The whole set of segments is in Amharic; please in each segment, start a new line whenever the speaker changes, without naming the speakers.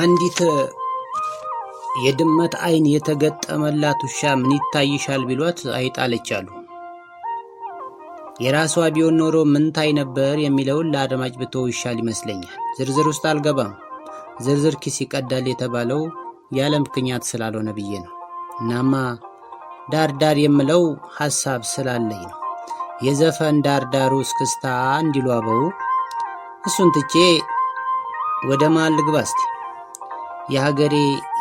አንዲት የድመት አይን የተገጠመላት ውሻ ምን ይታይሻል ቢሏት አይጣለች አሉ። የራሷ ቢሆን ኖሮ ምን ታይ ነበር የሚለውን ለአድማጭ ብተው ይሻል ይመስለኛል። ዝርዝር ውስጥ አልገባም። ዝርዝር ኪስ ይቀዳል የተባለው ያለ ምክንያት ስላልሆነ ብዬ ነው። እናማ ዳርዳር የምለው ሐሳብ ስላለኝ ነው። የዘፈን ዳርዳሩ እስክስታ እንዲሉ አበው እሱን ትቼ ወደ መሃል ልግባ እስቲ። የሀገሬ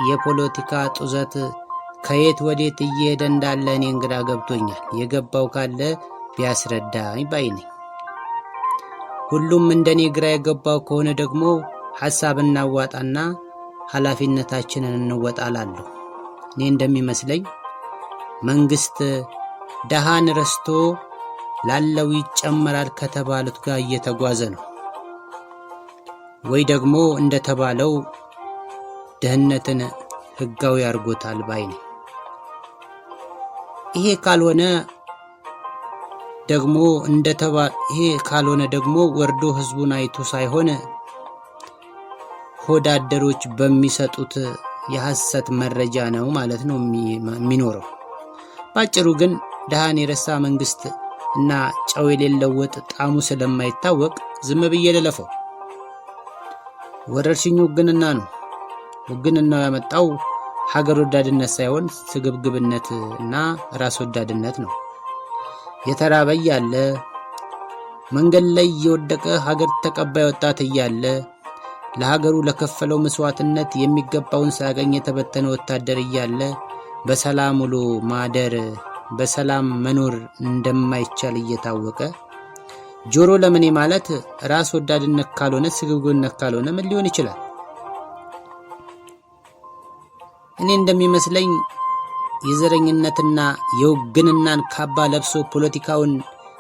የፖለቲካ ጡዘት ከየት ወዴት እየሄደ እንዳለ እኔ እንግዳ ገብቶኛል። የገባው ካለ ቢያስረዳኝ ባይ ነኝ። ሁሉም እንደኔ ግራ የገባው ከሆነ ደግሞ ሐሳብ እናዋጣና ኃላፊነታችንን እንወጣላለሁ። እኔ እንደሚመስለኝ መንግስት ደሃን ረስቶ ላለው ይጨመራል ከተባሉት ጋር እየተጓዘ ነው። ወይ ደግሞ እንደተባለው ድህነትን ህጋዊ አድርጎታል ባይ ነኝ። ይሄ ካልሆነ ደግሞ ወርዶ ህዝቡን አይቶ ሳይሆን ሆዳደሮች በሚሰጡት የሐሰት መረጃ ነው ማለት ነው የሚኖረው። ባጭሩ ግን ደሃን የረሳ መንግስት እና ጨው የሌለው ወጥ ጣዕሙ ስለማይታወቅ ዝም ብዬ ልለፈው። ወረርሽኙ ውግንና ነው። ውግንናው ያመጣው ሀገር ወዳድነት ሳይሆን ስግብግብነት እና ራስ ወዳድነት ነው። የተራበ ያለ መንገድ ላይ የወደቀ ሀገር ተቀባይ ወጣት እያለ ለሀገሩ ለከፈለው መስዋዕትነት የሚገባውን ሳያገኝ የተበተነ ወታደር እያለ በሰላም ውሎ ማደር በሰላም መኖር እንደማይቻል እየታወቀ ጆሮ ለምኔ ማለት ራስ ወዳድነት ካልሆነ ስግብግብነት ካልሆነ ምን ሊሆን ይችላል? እኔ እንደሚመስለኝ የዘረኝነትና የውግንናን ካባ ለብሶ ፖለቲካውን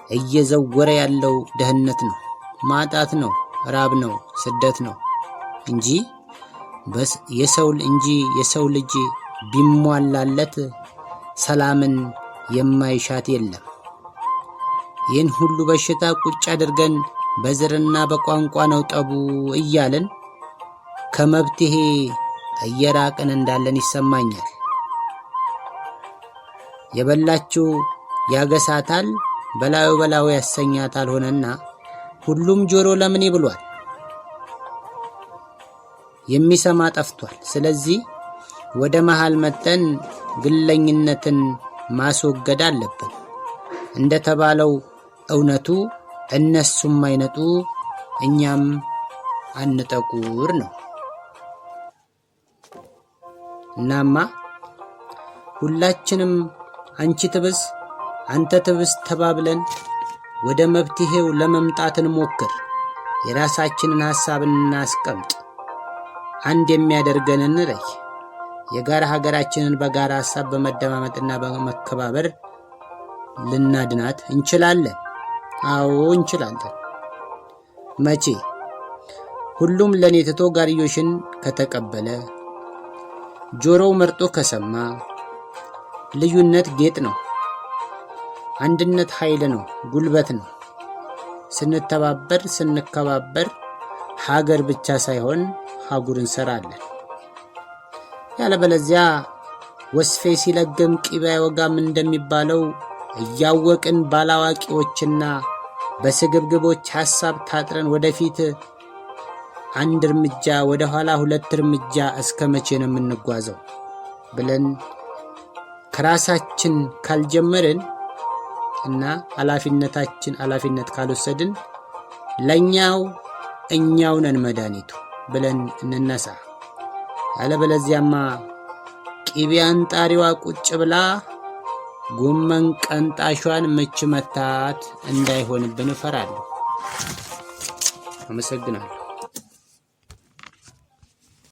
እየዘወረ ያለው ድህነት ነው፣ ማጣት ነው፣ ራብ ነው፣ ስደት ነው እንጂ የሰው ልጅ ቢሟላለት ሰላምን የማይሻት የለም። ይህን ሁሉ በሽታ ቁጭ አድርገን በዘርና በቋንቋ ነው ጠቡ እያለን ከመብትሄ እየራቅን እንዳለን ይሰማኛል። የበላችው ያገሳታል፣ በላዩ ያሰኛታል ሆነና ሁሉም ጆሮ ለምን ይብሏል። የሚሰማ ጠፍቷል። ስለዚህ ወደ መሃል መተን ግለኝነትን ማስወገድ አለብን። እንደተባለው እውነቱ እነሱም አይነጡ እኛም አንጠቁር ነው። እናማ ሁላችንም አንቺ ትብስ አንተ ትብስ ተባብለን ወደ መብትሄው ለመምጣት እንሞክር። የራሳችንን ሐሳብ እናስቀምጥ። አንድ የሚያደርገን እንለይ። የጋራ ሀገራችንን በጋራ ሐሳብ በመደማመጥና በመከባበር ልናድናት እንችላለን። አዎ እንችላለን። መቼ? ሁሉም ለኔ ትቶ ጋርዮሽን ከተቀበለ፣ ጆሮው መርጦ ከሰማ። ልዩነት ጌጥ ነው። አንድነት ኃይል ነው፣ ጉልበት ነው። ስንከባበር ሀገር ብቻ ሳይሆን ሀጉር እንሰራለን። ያለበለዚያ ወስፌ ሲለገም ቅቤ አይወጋም እንደሚባለው እያወቅን ባላዋቂዎችና በስግብግቦች ሐሳብ ታጥረን ወደፊት አንድ እርምጃ ወደ ኋላ ሁለት እርምጃ እስከ መቼ ነው የምንጓዘው ብለን ከራሳችን ካልጀመርን እና ኃላፊነት ካልወሰድን እኛው ነን መድኃኒቱ ብለን እንነሳ። ያለበለዚያማ ቅቤ አንጣሪዋ ቁጭ ብላ ጎመን ቀንጣሿን ምች መታት እንዳይሆንብን እፈራለሁ። አመሰግናለሁ።